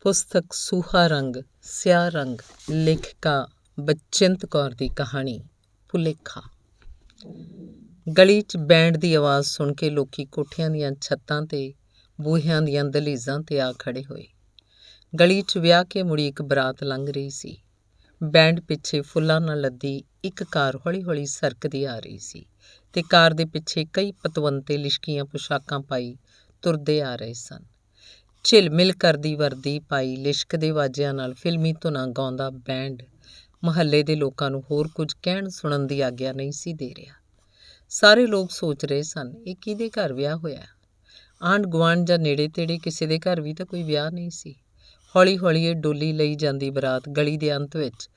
ਪੁਸਤਕ ਸੂਹਾ ਰੰਗ ਸਿਆਹ ਰੰਗ, ਲੇਖਿਕਾ ਬਚਿੰਤ ਕੌਰ ਦੀ ਕਹਾਣੀ ਭੁਲੇਖਾ। ਗਲੀ 'ਚ ਬੈਂਡ ਦੀ ਆਵਾਜ਼ ਸੁਣ ਕੇ ਲੋਕੀ ਕੋਠਿਆਂ ਦੀਆਂ ਛੱਤਾਂ ਤੇ ਬੂਹਿਆਂ ਦੀਆਂ ਦਹਲੀਜ਼ਾਂ ਤੇ ਆ ਖੜੇ ਹੋਏ। ਗਲੀ 'ਚ ਵਿਆਹ ਕੇ ਮੁੜੀ ਇੱਕ ਬਰਾਤ ਲੰਘ ਰਹੀ ਸੀ। ਬੈਂਡ ਪਿੱਛੇ ਫੁੱਲਾਂ ਨਾਲ ਲੱਦੀ ਇੱਕ ਕਾਰ ਹੌਲੀ ਹੌਲੀ ਸਰਕਦੀ ਆ ਰਹੀ ਸੀ ਤੇ ਕਾਰ ਦੇ ਪਿੱਛੇ ਕਈ ਪਤਵੰਤੇ ਲਿਸ਼ਕੀਆਂ ਪੁਸ਼ਾਕਾਂ ਪਾਈ ਤੁਰਦੇ ਆ ਰਹੇ ਸਨ। ਝਿਲਮਿਲ ਕਰਦੀ ਵਰਦੀ ਪਾਈ ਲਿਸ਼ਕਦੇ ਵਾਜਿਆਂ ਨਾਲ ਫਿਲਮੀ ਧੁਨਾਂ ਗਾਉਂਦਾ ਬੈਂਡ ਮੁਹੱਲੇ ਦੇ ਲੋਕਾਂ ਨੂੰ ਹੋਰ ਕੁਝ ਕਹਿਣ ਸੁਣਨ ਦੀ ਆਗਿਆ ਨਹੀਂ ਸੀ ਦੇ ਰਿਹਾ। ਸਾਰੇ ਲੋਕ ਸੋਚ ਰਹੇ ਸਨ, ਇਹ ਕਿਹਦੇ ਘਰ ਵਿਆਹ ਹੋਇਆ? ਆਂਢ ਗੁਆਂਢ ਜਾਂ ਨੇੜੇ ਤੇੜੇ ਕਿਸੇ ਦੇ ਘਰ ਵੀ ਤਾਂ ਕੋਈ ਵਿਆਹ ਨਹੀਂ ਸੀ। ਹੌਲੀ ਹੌਲੀ ਇਹ ਡੋਲੀ ਲਈ ਜਾਂਦੀ ਬਰਾਤ ਗਲੀ ਦੇ ਅੰਤ ਵਿੱਚ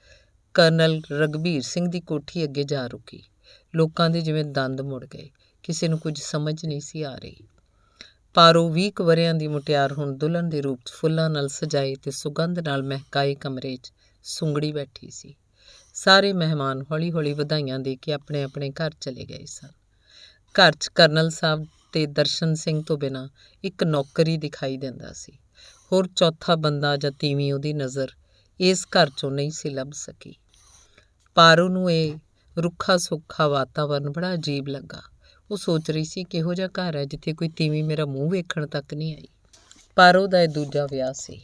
ਕਰਨਲ ਰਘਬੀਰ ਸਿੰਘ ਦੀ ਕੋਠੀ ਅੱਗੇ ਜਾ ਰੁਕੀ। ਲੋਕਾਂ ਦੇ ਜਿਵੇਂ ਦੰਦ ਮੁੜ ਗਏ। ਕਿਸੇ ਨੂੰ ਕੁਝ ਸਮਝ ਨਹੀਂ ਸੀ ਆ ਰਹੀ। ਪਾਰੋ 20 ਕੁ ਵਰ੍ਹਿਆਂ ਦੀ ਮੁਟਿਆਰ ਹੁਣ ਦੁਲਹਨ ਦੇ ਰੂਪ 'ਚ ਫੁੱਲਾਂ ਨਾਲ ਸਜਾਏ ਤੇ ਸੁਗੰਧ ਨਾਲ ਮਹਿਕਾਏ ਕਮਰੇ 'ਚ ਸੁੰਗੜੀ ਬੈਠੀ ਸੀ। ਸਾਰੇ ਮਹਿਮਾਨ ਹੌਲੀ ਹੌਲੀ ਵਧਾਈਆਂ ਦੇ ਕੇ ਆਪਣੇ ਆਪਣੇ ਘਰ ਚਲੇ ਗਏ ਸਨ। ਘਰ 'ਚ ਕਰਨਲ ਸਾਹਿਬ ਤੇ ਦਰਸ਼ਨ ਸਿੰਘ ਤੋਂ ਬਿਨਾਂ ਇੱਕ ਨੌਕਰ ਹੀ ਦਿਖਾਈ ਦਿੰਦਾ ਸੀ। ਹੋਰ ਚੌਥਾ ਬੰਦਾ ਜਾਂ ਤੀਵੀਂ ਉਹਦੀ ਨਜ਼ਰ ਇਸ ਘਰ 'ਚੋਂ ਨਹੀਂ ਸੀ ਲੱਭ ਸਕੀ। ਪਾਰੋ ਨੂੰ ਇਹ ਰੁੱਖਾ ਸੁੱਖਾ ਵਾਤਾਵਰਨ ਬੜਾ ਅਜੀਬ ਲੱਗਾ। ਉਹ ਸੋਚ ਰਹੀ ਸੀ ਕਿਹੋ ਜਿਹਾ ਘਰ ਹੈ ਜਿੱਥੇ ਕੋਈ ਤੀਵੀਂ ਮੇਰਾ ਮੂੰਹ ਵੇਖਣ ਤੱਕ ਨਹੀਂ ਆਈ। ਪਾਰੋ ਦਾ ਇਹ ਦੂਜਾ ਵਿਆਹ ਸੀ।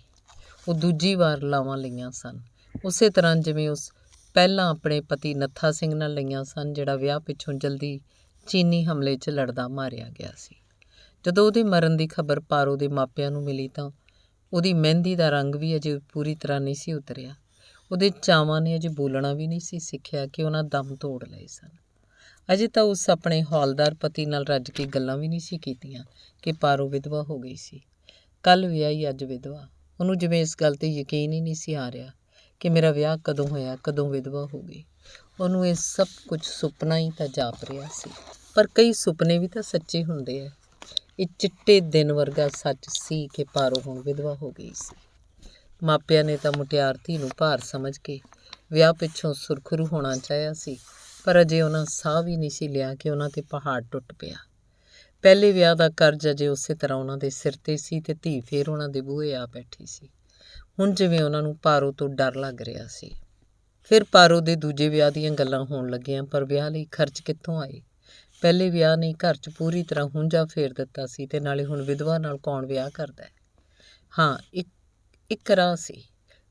ਉਹ ਦੂਜੀ ਵਾਰ ਲਾਵਾਂ ਲਈਆਂ ਸਨ, ਉਸੇ ਤਰ੍ਹਾਂ ਜਿਵੇਂ ਉਸ ਪਹਿਲਾਂ ਆਪਣੇ ਪਤੀ ਨੱਥਾ ਸਿੰਘ ਨਾਲ ਲਈਆਂ ਸਨ, ਜਿਹੜਾ ਵਿਆਹ ਪਿੱਛੋਂ ਜਲਦੀ ਚੀਨੀ ਹਮਲੇ 'ਚ ਲੜਦਾ ਮਾਰਿਆ ਗਿਆ ਸੀ। ਜਦੋਂ ਉਹਦੇ ਮਰਨ ਦੀ ਖਬਰ ਪਾਰੋ ਦੇ ਮਾਪਿਆਂ ਨੂੰ ਮਿਲੀ ਤਾਂ ਉਹਦੀ ਮਹਿੰਦੀ ਦਾ ਰੰਗ ਵੀ ਅਜੇ ਪੂਰੀ ਤਰ੍ਹਾਂ ਨਹੀਂ ਸੀ ਉਤਰਿਆ। ਉਹਦੇ ਚਾਵਾਂ ਨੇ ਅਜੇ ਬੋਲਣਾ ਵੀ ਨਹੀਂ ਸੀ ਸਿੱਖਿਆ ਕਿ ਉਹਨਾਂ ਦਮ ਤੋੜ ਲਏ ਸਨ। ਅਜੇ ਤਾਂ ਉਸ ਆਪਣੇ ਹੌਲਦਾਰ ਪਤੀ ਨਾਲ ਰੱਜ ਕੇ ਗੱਲਾਂ ਵੀ ਨਹੀਂ ਸੀ ਕੀਤੀਆਂ ਕਿ ਪਾਰੋ ਵਿਧਵਾ ਹੋ ਗਈ ਸੀ। ਕੱਲ੍ਹ ਵਿਆਹੀ ਅੱਜ ਵਿਧਵਾ। ਉਹਨੂੰ ਜਿਵੇਂ ਇਸ ਗੱਲ 'ਤੇ ਯਕੀਨ ਹੀ ਨਹੀਂ ਸੀ ਆ ਰਿਹਾ ਕਿ ਮੇਰਾ ਵਿਆਹ ਕਦੋਂ ਹੋਇਆ, ਕਦੋਂ ਵਿਧਵਾ ਹੋ ਗਈ। ਉਹਨੂੰ ਇਹ ਸਭ ਕੁਝ ਸੁਪਨਾ ਹੀ ਤਾਂ ਜਾਪ ਰਿਹਾ ਸੀ। ਪਰ ਕਈ ਸੁਪਨੇ ਵੀ ਤਾਂ ਸੱਚੇ ਹੁੰਦੇ ਆ। ਇਹ ਚਿੱਟੇ ਦਿਨ ਵਰਗਾ ਸੱਚ ਸੀ ਕਿ ਪਾਰੋ ਹੁਣ ਵਿਧਵਾ ਹੋ ਗਈ ਸੀ। ਮਾਪਿਆਂ ਨੇ ਤਾਂ ਮੁਟਿਆਰ ਧੀ ਨੂੰ ਭਾਰ ਸਮਝ ਕੇ ਵਿਆਹ ਪਿੱਛੋਂ ਸੁਰਖਰੂ ਹੋਣਾ ਚਾਹਿਆ ਸੀ, ਪਰ ਅਜੇ ਉਹਨਾਂ ਸਾਹ ਵੀ ਨਹੀਂ ਸੀ ਲਿਆ ਕਿ ਉਹਨਾਂ 'ਤੇ ਪਹਾੜ ਟੁੱਟ ਪਿਆ। ਪਹਿਲੇ ਵਿਆਹ ਦਾ ਕਰਜ਼ ਅਜੇ ਉਸੇ ਤਰ੍ਹਾਂ ਉਹਨਾਂ ਦੇ ਸਿਰ 'ਤੇ ਸੀ ਤੇ ਧੀ ਫੇਰ ਉਹਨਾਂ ਦੇ ਬੂਹੇ ਆ ਬੈਠੀ ਸੀ। ਹੁਣ ਜਿਵੇਂ ਉਹਨਾਂ ਨੂੰ ਪਾਰੋ ਤੋਂ ਡਰ ਲੱਗ ਰਿਹਾ ਸੀ। ਫਿਰ ਪਾਰੋ ਦੇ ਦੂਜੇ ਵਿਆਹ ਦੀਆਂ ਗੱਲਾਂ ਹੋਣ ਲੱਗੀਆਂ, ਪਰ ਵਿਆਹ ਲਈ ਖਰਚ ਕਿੱਥੋਂ ਆਏ? ਪਹਿਲੇ ਵਿਆਹ ਨੇ ਘਰ 'ਚ ਪੂਰੀ ਤਰ੍ਹਾਂ ਹੁੰਝਾ ਫੇਰ ਦਿੱਤਾ ਸੀ ਤੇ ਨਾਲੇ ਹੁਣ ਵਿਧਵਾ ਨਾਲ ਕੌਣ ਵਿਆਹ ਕਰਦਾ ਹੈ? ਹਾਂ, ਇੱਕ ਰਾਹ ਸੀ।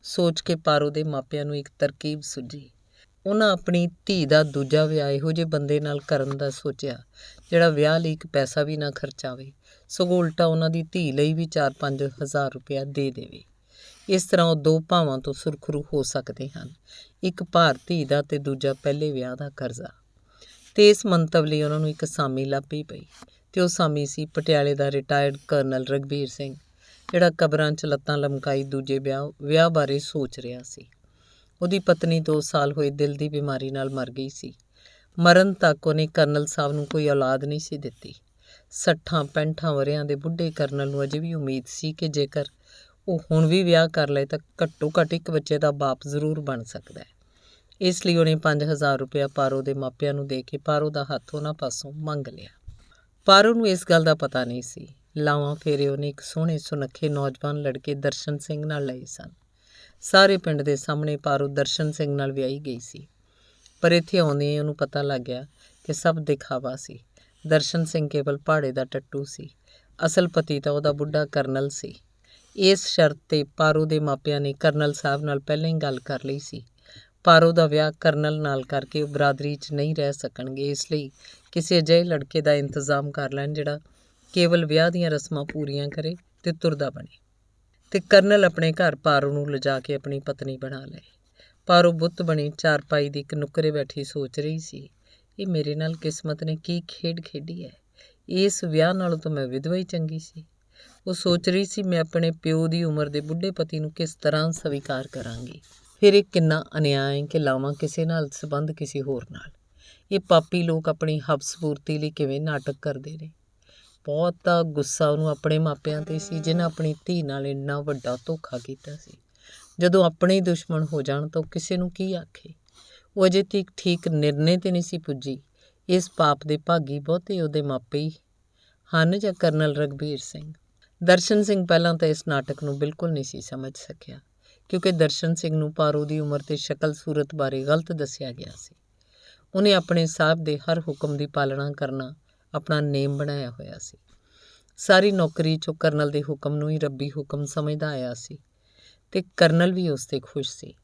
ਸੋਚ ਕੇ ਪਾਰੋ ਦੇ ਮਾਪਿਆਂ ਨੂੰ ਇੱਕ ਤਰਕੀਬ ਸੁੱਝੀ। ਉਹਨਾਂ ਆਪਣੀ ਧੀ ਦਾ ਦੂਜਾ ਵਿਆਹ ਇਹੋ ਜਿਹੇ ਬੰਦੇ ਨਾਲ ਕਰਨ ਦਾ ਸੋਚਿਆ ਜਿਹੜਾ ਵਿਆਹ ਲਈ ਇੱਕ ਪੈਸਾ ਵੀ ਨਾ ਖਰਚਾਵੇ, ਸਗੋਂ ਉਲਟਾ ਉਹਨਾਂ ਦੀ ਧੀ ਲਈ ਵੀ 4-5 ਹਜ਼ਾਰ ਰੁਪਇਆ ਦੇ ਦੇਵੇ। ਇਸ ਤਰ੍ਹਾਂ ਉਹ ਦੋ ਭਾਵਾਂ ਤੋਂ ਸੁਰਖਰੂ ਹੋ ਸਕਦੇ ਹਨ, ਇੱਕ ਭਾਰ ਧੀ ਦਾ ਤੇ ਦੂਜਾ ਪਹਿਲੇ ਵਿਆਹ ਦਾ ਕਰਜ਼ਾ। ਤੇ ਇਸ ਮੰਤਵ ਲਈ ਉਹਨਾਂ ਨੂੰ ਇੱਕ ਅਸਾਮੀ ਲੱਭੀ ਪਈ ਤੇ ਉਹ ਅਸਾਮੀ ਸੀ ਪਟਿਆਲੇ ਦਾ ਰਿਟਾਇਰਡ ਕਰਨਲ ਰਘਬੀਰ ਸਿੰਘ, ਜਿਹੜਾ ਕਬਰਾਂ 'ਚ ਲੱਤਾਂ ਲਮਕਾਈ ਦੂਜੇ ਵਿਆਹ ਬਾਰੇ ਸੋਚ ਰਿਹਾ ਸੀ। ਉਹਦੀ ਪਤਨੀ 2 ਸਾਲ ਹੋਏ ਦਿਲ ਦੀ ਬਿਮਾਰੀ ਨਾਲ ਮਰ ਗਈ ਸੀ। ਮਰਨ ਤੱਕ ਉਹਨੇ ਕਰਨਲ ਸਾਹਿਬ ਨੂੰ ਕੋਈ ਔਲਾਦ ਨਹੀਂ ਸੀ ਦਿੱਤੀ। 60-65 ਵਰ੍ਹਿਆਂ ਦੇ ਬੁੱਢੇ ਕਰਨਲ ਨੂੰ ਅਜੇ ਵੀ ਉਮੀਦ ਸੀ ਕਿ ਜੇਕਰ ਉਹ ਹੁਣ ਵੀ ਵਿਆਹ ਕਰ ਲਏ ਤਾਂ ਘੱਟੋ ਘੱਟ ਇੱਕ ਬੱਚੇ ਦਾ ਬਾਪ ਜ਼ਰੂਰ ਬਣ ਸਕਦਾ ਹੈ। ਇਸ ਲਈ ਉਹਨੇ 5,000 ਰੁਪਇਆ ਪਾਰੋ ਦੇ ਮਾਪਿਆਂ ਨੂੰ ਦੇ ਕੇ ਪਾਰੋ ਦਾ ਹੱਥ ਉਹਨਾਂ ਪਾਸੋਂ ਮੰਗ ਲਿਆ। ਪਾਰੋ ਨੂੰ ਇਸ ਗੱਲ ਦਾ ਪਤਾ ਨਹੀਂ ਸੀ। ਲਾਵਾਂ ਫੇਰੇ ਉਹਨੇ ਇੱਕ ਸੋਹਣੇ ਸੁਨੱਖੇ ਨੌਜਵਾਨ ਲੜਕੇ ਦਰਸ਼ਨ ਸਿੰਘ ਨਾਲ ਲਏ ਸਨ। ਸਾਰੇ ਪਿੰਡ ਦੇ ਸਾਹਮਣੇ ਪਾਰੋ ਦਰਸ਼ਨ ਸਿੰਘ ਨਾਲ ਵਿਆਹੀ ਗਈ ਸੀ, ਪਰ ਇੱਥੇ ਆਉਂਦਿਆਂ ਹੀ ਉਹਨੂੰ ਪਤਾ ਲੱਗ ਗਿਆ ਕਿ ਸਭ ਦਿਖਾਵਾ ਸੀ। ਦਰਸ਼ਨ ਸਿੰਘ ਕੇਵਲ ਭਾੜੇ ਦਾ ਟੱਟੂ ਸੀ, ਅਸਲ ਪਤੀ ਤਾਂ ਉਹਦਾ ਬੁੱਢਾ ਕਰਨਲ ਸੀ। ਇਸ ਸ਼ਰਤ 'ਤੇ ਪਾਰੋ ਦੇ ਮਾਪਿਆਂ ਨੇ ਕਰਨਲ ਸਾਹਿਬ ਨਾਲ ਪਹਿਲਾਂ ਹੀ ਗੱਲ ਕਰ ਲਈ ਸੀ। ਪਾਰੋ ਦਾ ਵਿਆਹ ਕਰਨਲ ਨਾਲ ਕਰਕੇ ਉਹ ਬਰਾਦਰੀ 'ਚ ਨਹੀਂ ਰਹਿ ਸਕਣਗੇ, ਇਸ ਲਈ ਕਿਸੇ ਅਜਿਹੇ ਲੜਕੇ ਦਾ ਇੰਤਜ਼ਾਮ ਕਰ ਲੈਣ ਜਿਹੜਾ ਕੇਵਲ ਵਿਆਹ ਦੀਆਂ ਰਸਮਾਂ ਪੂਰੀਆਂ ਕਰੇ ਤੇ ਤੁਰਦਾ ਬਣੇ। ਤੇ ਕਰਨਲ ਆਪਣੇ ਘਰ ਪਾਰੋ ਨੂੰ ਲਿਜਾ ਕੇ ਆਪਣੀ ਪਤਨੀ ਬਣਾ ਲਏ। ਪਾਰੋ ਬੁੱਤ ਬਣੀ ਚਾਰਪਾਈ ਦੀ ਇੱਕ ਨੁੱਕਰੇ ਬੈਠੀ ਸੋਚ ਰਹੀ ਸੀ, ਇਹ ਮੇਰੇ ਨਾਲ ਕਿਸਮਤ ਨੇ ਕੀ ਖੇਡ ਖੇਡੀ ਹੈ। ਇਸ ਵਿਆਹ ਨਾਲੋਂ ਤਾਂ ਮੈਂ ਵਿਧਵਾ ਹੀ ਚੰਗੀ ਸੀ। ਉਹ ਸੋਚ ਰਹੀ ਸੀ, ਮੈਂ ਆਪਣੇ ਪਿਓ ਦੀ ਉਮਰ ਦੇ ਬੁੱਢੇ ਪਤੀ ਨੂੰ ਕਿਸ ਤਰ੍ਹਾਂ ਸਵੀਕਾਰ ਕਰਾਂਗੀ। ਫਿਰ ਇਹ ਕਿੰਨਾ ਅਨਿਆਂ ਹੈ ਕਿ ਲਾਵਾਂ ਕਿਸੇ ਨਾਲ ਸੰਬੰਧ ਕਿਸੇ ਹੋਰ ਨਾਲ। ਇਹ ਪਾਪੀ ਲੋਕ ਆਪਣੀ ਹਵਸ ਪੂਰਤੀ ਲਈ ਕਿਵੇਂ ਨਾਟਕ ਕਰਦੇ ਨੇ। ਬਹੁਤਾ ਗੁੱਸਾ ਉਹਨੂੰ ਆਪਣੇ ਮਾਪਿਆਂ 'ਤੇ ਸੀ ਜਿਨ੍ਹਾਂ ਆਪਣੀ ਧੀ ਨਾਲ ਇੰਨਾ ਵੱਡਾ ਧੋਖਾ ਕੀਤਾ ਸੀ। ਜਦੋਂ ਆਪਣੇ ਹੀ ਦੁਸ਼ਮਣ ਹੋ ਜਾਣ ਤਾਂ ਉਹ ਕਿਸੇ ਨੂੰ ਕੀ ਆਖੇ। ਉਹ ਅਜੇ ਤੱਕ ਠੀਕ ਨਿਰਣੇ 'ਤੇ ਨਹੀਂ ਸੀ ਪੁੱਜੀ। ਇਸ ਪਾਪ ਦੇ ਭਾਗੀ ਬਹੁਤੇ ਉਹਦੇ ਮਾਪੇ ਹੀ ਹਨ ਜਾਂ ਕਰਨਲ ਰਘਬੀਰ ਸਿੰਘ। ਦਰਸ਼ਨ ਸਿੰਘ ਪਹਿਲਾਂ ਤਾਂ ਇਸ ਨਾਟਕ ਨੂੰ ਬਿਲਕੁਲ ਨਹੀਂ ਸੀ ਸਮਝ ਸਕਿਆ, ਕਿਉਂਕਿ ਦਰਸ਼ਨ ਸਿੰਘ ਨੂੰ ਪਾਰੋ ਦੀ ਉਮਰ ਤੇ ਸ਼ਕਲ ਸੂਰਤ ਬਾਰੇ ਗਲਤ ਦੱਸਿਆ ਗਿਆ ਸੀ। ਉਹਨੇ ਆਪਣੇ ਸਾਹਿਬ ਦੇ ਹਰ ਹੁਕਮ ਦੀ ਪਾਲਣਾ ਕਰਨਾ ਆਪਣਾ ਨੇਮ ਬਣਾਇਆ ਹੋਇਆ ਸੀ। ਸਾਰੀ ਨੌਕਰੀ 'ਚੋਂ ਕਰਨਲ ਦੇ ਹੁਕਮ ਨੂੰ ਹੀ ਰੱਬੀ ਹੁਕਮ ਸਮਝਦਾ ਆਇਆ ਸੀ ਤੇ ਕਰਨਲ ਵੀ ਉਸ 'ਤੇ ਖੁਸ਼ ਸੀ।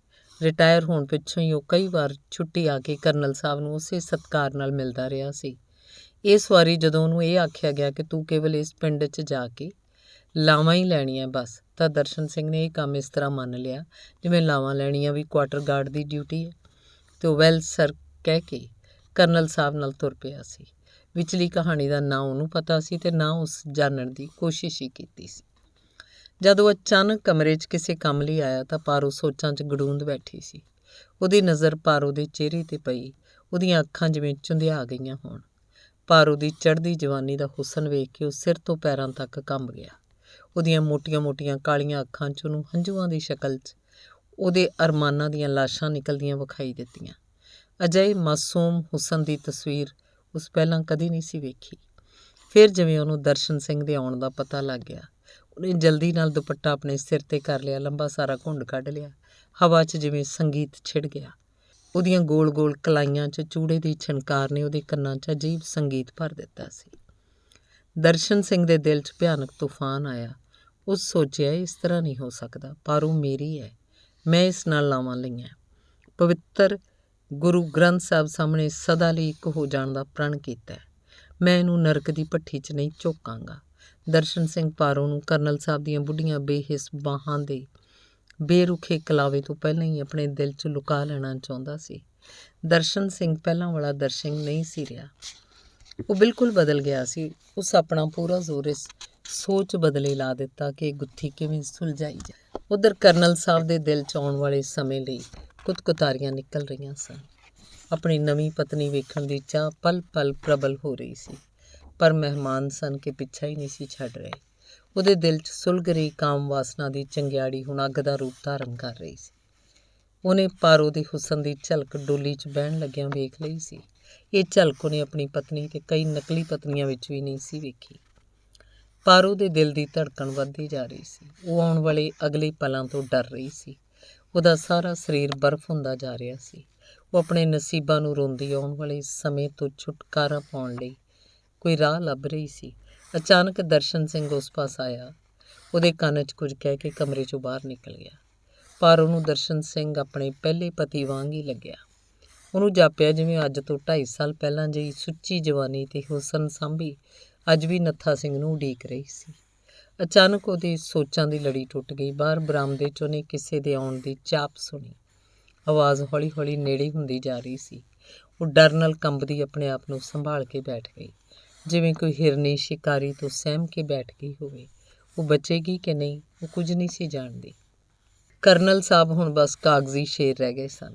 ਰਿਟਾਇਰ ਹੋਣ ਪਿੱਛੋਂ ਹੀ ਉਹ ਕਈ ਵਾਰ ਛੁੱਟੀ ਆ ਕੇ ਕਰਨਲ ਸਾਹਿਬ ਨੂੰ ਉਸੇ ਸਤਿਕਾਰ ਨਾਲ ਮਿਲਦਾ ਰਿਹਾ ਸੀ। ਇਸ ਵਾਰੀ ਜਦੋਂ ਉਹਨੂੰ ਇਹ ਆਖਿਆ ਗਿਆ ਕਿ ਤੂੰ ਕੇਵਲ ਇਸ ਪਿੰਡ 'ਚ ਜਾ ਕੇ ਲਾਵਾਂ ਹੀ ਲੈਣੀਆਂ ਬਸ, ਤਾਂ ਦਰਸ਼ਨ ਸਿੰਘ ਨੇ ਇਹ ਕੰਮ ਇਸ ਤਰ੍ਹਾਂ ਮੰਨ ਲਿਆ ਜਿਵੇਂ ਲਾਵਾਂ ਲੈਣੀਆਂ ਵੀ ਕੁਆਟਰ ਗਾਰਡ ਦੀ ਡਿਊਟੀ ਹੈ, ਤੇ ਉਹ ਵੈਲ ਸਰ ਕਹਿ ਕੇ ਕਰਨਲ ਸਾਹਿਬ ਨਾਲ ਤੁਰ ਪਿਆ ਸੀ। ਵਿਚਲੀ ਕਹਾਣੀ ਦਾ ਨਾ ਉਹਨੂੰ ਪਤਾ ਸੀ ਤੇ ਨਾ ਉਸ ਜਾਣਨ ਦੀ ਕੋਸ਼ਿਸ਼ ਹੀ ਕੀਤੀ ਸੀ। ਜਦੋਂ ਅਚਾਨਕ ਕਮਰੇ 'ਚ ਕਿਸੇ ਕੰਮ ਲਈ ਆਇਆ ਤਾਂ ਪਾਰੋ ਸੋਚਾਂ 'ਚ ਗੜੂੰਦ ਬੈਠੀ ਸੀ। ਉਹਦੀ ਨਜ਼ਰ ਪਾਰੋ ਦੇ ਚਿਹਰੇ 'ਤੇ ਪਈ। ਉਹਦੀਆਂ ਅੱਖਾਂ ਜਿਵੇਂ ਚੁੰਧਿਆ ਗਈਆਂ ਹੋਣ। ਪਾਰੋ ਦੀ ਚੜ੍ਹਦੀ ਜਵਾਨੀ ਦਾ ਹੁਸਨ ਵੇਖ ਕੇ ਉਹ ਸਿਰ ਤੋਂ ਪੈਰਾਂ ਤੱਕ ਕੰਬ ਗਿਆ। ਉਹਦੀਆਂ ਮੋਟੀਆਂ-ਮੋਟੀਆਂ ਕਾਲੀਆਂ ਅੱਖਾਂ 'ਚ ਉਹਨੂੰ ਹੰਝੂਆਂ ਦੀ ਸ਼ਕਲ 'ਚ ਉਹਦੇ ਅਰਮਾਨਾਂ ਦੀਆਂ ਲਾਸ਼ਾਂ ਨਿਕਲਦੀਆਂ ਵਿਖਾਈ ਦਿੱਤੀਆਂ। ਅਜਿਹੇ ਮਾਸੂਮ ਹੁਸਨ ਦੀ ਤਸਵੀਰ ਉਸ ਪਹਿਲਾਂ ਕਦੀ ਨਹੀਂ ਸੀ ਵੇਖੀ। ਫਿਰ ਜਿਵੇਂ ਉਹਨੂੰ ਦਰਸ਼ਨ ਸਿੰਘ ਦੇ ਆਉਣ ਦਾ ਪਤਾ ਲੱਗ ਗਿਆ, ਉਹਨੇ ਜਲਦੀ ਨਾਲ ਦੁਪੱਟਾ ਆਪਣੇ ਸਿਰ 'ਤੇ ਕਰ ਲਿਆ, ਲੰਬਾ ਸਾਰਾ ਘੁੰਡ ਕੱਢ ਲਿਆ। ਹਵਾ 'ਚ ਜਿਵੇਂ ਸੰਗੀਤ ਛਿੜ ਗਿਆ। ਉਹਦੀਆਂ ਗੋਲ-ਗੋਲ ਕਲਾਈਆਂ 'ਚ ਚੂੜੇ ਦੀ ਛਣਕਾਰ ਨੇ ਉਹਦੇ ਕੰਨਾਂ 'ਚ ਅਜੀਬ ਸੰਗੀਤ ਭਰ ਦਿੱਤਾ ਸੀ। ਦਰਸ਼ਨ ਸਿੰਘ ਦੇ ਦਿਲ 'ਚ ਭਿਆਨਕ ਤੂਫਾਨ ਆਇਆ। ਉਹ ਸੋਚਿਆ ਇਸ ਤਰ੍ਹਾਂ ਨਹੀਂ ਹੋ ਸਕਦਾ। ਪਾਰੋ ਮੇਰੀ ਹੈ, ਮੈਂ ਇਸ ਨਾਲ ਲਾਵਾਂ ਲਈਆਂ। ਪਵਿੱਤਰ ਗੁਰੂ ਗ੍ਰੰਥ ਸਾਹਿਬ ਸਾਹਮਣੇ ਸਦਾ ਲਈ ਇੱਕ ਹੋ ਜਾਣ ਦਾ ਪ੍ਰਣ ਕੀਤਾ। ਮੈਂ ਇਹਨੂੰ ਨਰਕ ਦੀ ਭੱਠੀ 'ਚ ਨਹੀਂ ਝੋਕਾਂਗਾ। ਦਰਸ਼ਨ ਸਿੰਘ ਪਾਰੋ ਨੂੰ ਕਰਨਲ ਸਾਹਿਬ ਦੀਆਂ ਬੁੱਢੀਆਂ ਬੇਹਿੱਸ ਬਾਹਾਂ ਦੇ ਬੇਰੁਖੇ ਕਲਾਵੇ ਤੋਂ ਪਹਿਲਾਂ ਹੀ ਆਪਣੇ ਦਿਲ 'ਚ ਲੁਕਾ ਲੈਣਾ ਚਾਹੁੰਦਾ ਸੀ। ਦਰਸ਼ਨ ਸਿੰਘ ਪਹਿਲਾਂ ਵਾਲਾ ਦਰਸ਼ਨ ਨਹੀਂ ਸੀ ਰਿਹਾ। ਉਹ ਬਿਲਕੁਲ ਬਦਲ ਗਿਆ ਸੀ। ਉਸ ਆਪਣਾ ਪੂਰਾ ਜ਼ੋਰ ਇਸ ਸੋਚ ਬਦਲੇ ਲਾ ਦਿੱਤਾ ਕਿ ਇਹ ਗੁੱਥੀ ਕਿਵੇਂ ਸੁਲਝਾਈ ਜਾਏ। ਉੱਧਰ ਕਰਨਲ ਸਾਹਿਬ ਦੇ ਦਿਲ 'ਚ ਆਉਣ ਵਾਲੇ ਸਮੇਂ ਲਈ ਕੁਤਕੁਤਾਰੀਆਂ ਨਿਕਲ ਰਹੀਆਂ ਸਨ। ਆਪਣੀ ਨਵੀਂ ਪਤਨੀ ਵੇਖਣ ਦੀ ਚਾਹ ਪਲ-ਪਲ ਪ੍ਰਬਲ ਹੋ ਰਹੀ ਸੀ, ਪਰ ਮਹਿਮਾਨ ਸਨ ਕਿ ਪਿੱਛਾ ਹੀ ਨਹੀਂ ਸੀ ਛੱਡ ਰਹੇ। ਉਹਦੇ ਦਿਲ 'ਚ ਸੁਲਗ ਰਹੀ ਕਾਮ ਵਾਸਨਾ ਦੀ ਚੰਗਿਆੜੀ ਹੁਣ ਅੱਗ ਦਾ ਰੂਪ ਧਾਰਨ ਕਰ ਰਹੀ ਸੀ। ਉਹਨੇ ਪਾਰੋ ਦੇ ਹੁਸਨ ਦੀ ਝਲਕ ਡੋਲੀ 'ਚ ਬਹਿਣ ਲੱਗਿਆਂ ਵੇਖ ਲਈ ਸੀ। ਇਹ ਝਲਕ ਉਹਨੇ ਆਪਣੀ ਪਤਨੀ ਤੇ ਕਈ ਨਕਲੀ ਪਤਨੀਆਂ ਵਿੱਚ ਵੀ ਨਹੀਂ ਸੀ ਵੇਖੀ। ਪਾਰੋ ਦੇ ਦਿਲ ਦੀ ਧੜਕਣ ਵੱਧਦੀ ਜਾ ਰਹੀ ਸੀ। ਉਹ ਆਉਣ ਵਾਲੇ ਅਗਲੇ ਪਲਾਂ ਤੋਂ ਡਰ ਰਹੀ ਸੀ। ਉਹਦਾ ਸਾਰਾ ਸਰੀਰ ਬਰਫ਼ ਹੁੰਦਾ ਜਾ ਰਿਹਾ ਸੀ। ਉਹ ਆਪਣੇ ਨਸੀਬਾਂ ਨੂੰ ਰੋਂਦੀ ਆਉਣ ਵਾਲੇ ਸਮੇਂ ਤੋਂ ਛੁਟਕਾਰਾ ਪਾਉਣ ਲਈ ਕੋਈ ਰਾਹ ਲੱਭ ਰਹੀ ਸੀ। ਅਚਾਨਕ ਦਰਸ਼ਨ ਸਿੰਘ ਉਸ ਪਾਸ ਆਇਆ। ਉਹਦੇ ਕੰਨ 'ਚ ਕੁਝ ਕਹਿ ਕੇ ਕਮਰੇ 'ਚੋਂ ਬਾਹਰ ਨਿਕਲ ਗਿਆ। ਪਾਰੋ ਨੂੰ ਦਰਸ਼ਨ ਸਿੰਘ ਆਪਣੇ ਪਹਿਲੇ ਪਤੀ ਵਾਂਗ ਹੀ ਲੱਗਿਆ। ਉਹਨੂੰ ਜਾਪਿਆ ਜਿਵੇਂ ਅੱਜ ਤੋਂ 2.5 ਸਾਲ ਪਹਿਲਾਂ ਜਿਹੀ ਸੁੱਚੀ ਜਵਾਨੀ ਤੇ ਹੁਸਨ ਸਾਂਭੀ ਅੱਜ ਵੀ ਨੱਥਾ ਸਿੰਘ ਨੂੰ ਉਡੀਕ ਰਹੀ ਸੀ। ਅਚਾਨਕ ਉਹਦੀ ਸੋਚਾਂ ਦੀ ਲੜੀ ਟੁੱਟ ਗਈ। ਬਾਹਰ ਬਰਾਮਦੇ 'ਚ ਉਹਨੇ ਕਿਸੇ ਦੇ ਆਉਣ ਦੀ ਚਾਪ ਸੁਣੀ। ਆਵਾਜ਼ ਹੌਲੀ-ਹੌਲੀ ਨੇੜੇ ਹੁੰਦੀ ਜਾ ਰਹੀ ਸੀ। ਉਹ ਡਰ ਨਾਲ ਕੰਬਦੀ ਆਪਣੇ ਆਪ ਨੂੰ ਸੰਭਾਲ ਕੇ ਬੈਠ ਗਈ, ਜਿਵੇਂ ਕੋਈ ਹਿਰਨੀ ਸ਼ਿਕਾਰੀ ਤੋਂ ਸਹਿਮ ਕੇ ਬੈਠ ਗਈ ਹੋਵੇ। ਉਹ ਬਚੇਗੀ ਕਿ ਨਹੀਂ, ਉਹ ਕੁਝ ਨਹੀਂ ਸੀ ਜਾਣਦੀ। ਕਰਨਲ ਸਾਹਿਬ ਹੁਣ ਬਸ ਕਾਗਜ਼ੀ ਸ਼ੇਰ ਰਹਿ ਗਏ ਸਨ।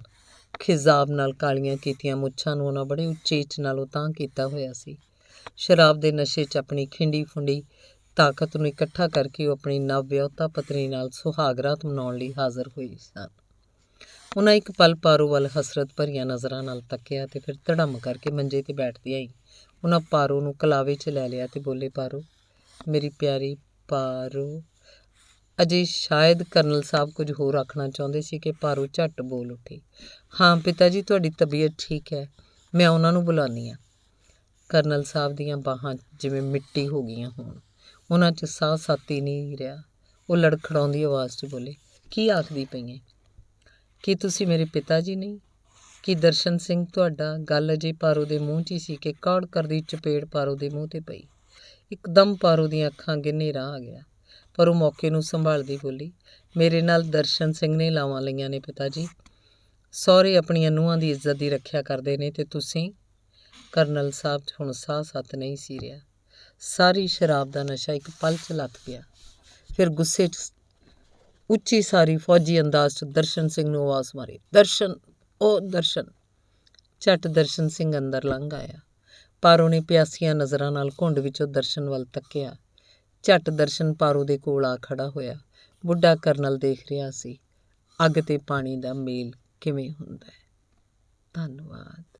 ਖਿਜ਼ਾਬ ਨਾਲ ਕਾਲੀਆਂ ਕੀਤੀਆਂ ਮੁੱਛਾਂ ਨੂੰ ਉਹਨਾਂ ਬੜੇ ਉਚੇਚ ਨਾਲ ਉਤਾਂਹ ਕੀਤਾ ਹੋਇਆ ਸੀ। ਸ਼ਰਾਬ ਦੇ ਨਸ਼ੇ 'ਚ ਆਪਣੀ ਖਿੰਡੀ ਫੁੰਡੀ ਤਾਕਤ ਨੂੰ ਇਕੱਠਾ ਕਰਕੇ ਉਹ ਆਪਣੀ ਨਵ-ਵਿਆਹੁਤਾ ਪਤਨੀ ਨਾਲ ਸੁਹਾਗ ਰਾਤ ਮਨਾਉਣ ਲਈ ਹਾਜ਼ਰ ਹੋਏ ਸਨ। ਉਹਨਾਂ ਇੱਕ ਪਲ ਪਾਰੋ ਵੱਲ ਹਸਰਤ ਭਰੀਆਂ ਨਜ਼ਰਾਂ ਨਾਲ ਤੱਕਿਆ ਤੇ ਫਿਰ ਧੜਮ ਕਰਕੇ ਮੰਜੇ 'ਤੇ ਬੈਠਦਿਆਂ ਹੀ ਉਹਨਾਂ ਪਾਰੋ ਨੂੰ ਕਲਾਵੇ 'ਚ ਲੈ ਲਿਆ ਤੇ ਬੋਲੇ, ਪਾਰੋ, ਮੇਰੀ ਪਿਆਰੀ ਪਾਰੋ। ਅਜੇ ਸ਼ਾਇਦ ਕਰਨਲ ਸਾਹਿਬ ਕੁਝ ਹੋਰ ਆਖਣਾ ਚਾਹੁੰਦੇ ਸੀ ਕਿ ਪਾਰੋ ਝੱਟ ਬੋਲ ਉੱਠੀ। ਹਾਂ ਪਿਤਾ ਜੀ, ਤੁਹਾਡੀ ਤਬੀਅਤ ਠੀਕ ਹੈ, ਮੈਂ ਉਹਨਾਂ ਨੂੰ ਬੁਲਾਉਂਦੀ ਹਾਂ। ਕਰਨਲ ਸਾਹਿਬ ਦੀਆਂ ਬਾਹਾਂ ਜਿਵੇਂ ਮਿੱਟੀ ਹੋ ਗਈਆਂ ਹੋਣ। ਉਹਨਾਂ 'ਚ ਸਾਹ ਸਾਤੀ ਨਹੀਂ ਰਿਹਾ। ਉਹ ਲੜਖੜਾਉਂਦੀ ਆਵਾਜ਼ 'ਚ ਬੋਲੇ, ਕੀ ਆਖਦੀ ਪਈ ਹੈ? ਕੀ ਤੁਸੀਂ ਮੇਰੇ ਪਿਤਾ ਜੀ ਨਹੀਂ? ਕੀ ਦਰਸ਼ਨ ਸਿੰਘ ਤੁਹਾਡਾ? ਗੱਲ ਅਜੇ ਪਾਰੋ ਦੇ ਮੂੰਹ 'ਚ ਹੀ ਸੀ ਕਿ ਕੌੜ ਕਰਦੀ ਚਪੇੜ ਪਾਰੋ ਦੇ ਮੂੰਹ 'ਤੇ ਪਈ। ਇੱਕਦਮ ਪਾਰੋ ਦੀਆਂ ਅੱਖਾਂ ਅੱਗੇ ਹਨੇਰਾ ਆ ਗਿਆ, ਪਰ ਉਹ ਮੌਕੇ ਨੂੰ ਸੰਭਾਲਦੀ ਬੋਲੀ, ਮੇਰੇ ਨਾਲ ਦਰਸ਼ਨ ਸਿੰਘ ਨੇ ਲਾਵਾਂ ਲਈਆਂ ਨੇ ਪਿਤਾ ਜੀ। ਸਹੁਰੇ ਆਪਣੀਆਂ ਨੂੰਹਾਂ ਦੀ ਇੱਜ਼ਤ ਦੀ ਰੱਖਿਆ ਕਰਦੇ ਨੇ ਤੇ ਤੁਸੀਂ? ਕਰਨਲ ਸਾਹਿਬ 'ਚ ਹੁਣ ਸਾਹ ਸੱਤ ਨਹੀਂ ਸੀ ਰਿਹਾ। ਸਾਰੀ ਸ਼ਰਾਬ ਦਾ ਨਸ਼ਾ ਇੱਕ ਪਲ 'ਚ ਲੱਥ ਗਿਆ। ਫਿਰ ਗੁੱਸੇ 'ਚ ਉੱਚੀ ਸਾਰੀ ਫੌਜੀ ਅੰਦਾਜ਼ 'ਚ ਦਰਸ਼ਨ ਸਿੰਘ ਨੂੰ ਆਵਾਜ਼ ਮਾਰੀ, ਦਰਸ਼ਨ, ਉਹ ਦਰਸ਼ਨ। ਝੱਟ ਦਰਸ਼ਨ ਸਿੰਘ ਅੰਦਰ ਲੰਘ ਆਇਆ। ਪਾਰੋ ਨੇ ਪਿਆਸੀਆਂ ਨਜ਼ਰਾਂ ਨਾਲ ਘੁੰਡ ਵਿੱਚੋਂ ਦਰਸ਼ਨ ਵੱਲ ਤੱਕਿਆ। ਝੱਟ ਦਰਸ਼ਨ ਪਾਰੋ ਦੇ ਕੋਲ ਆ ਖੜਾ ਹੋਇਆ। ਬੁੱਢਾ ਕਰਨਲ ਦੇਖ ਰਿਹਾ ਸੀ ਅੱਗ ਤੇ ਪਾਣੀ ਦਾ ਮੇਲ ਕਿਵੇਂ ਹੁੰਦਾ ਹੈ। ਧੰਨਵਾਦ।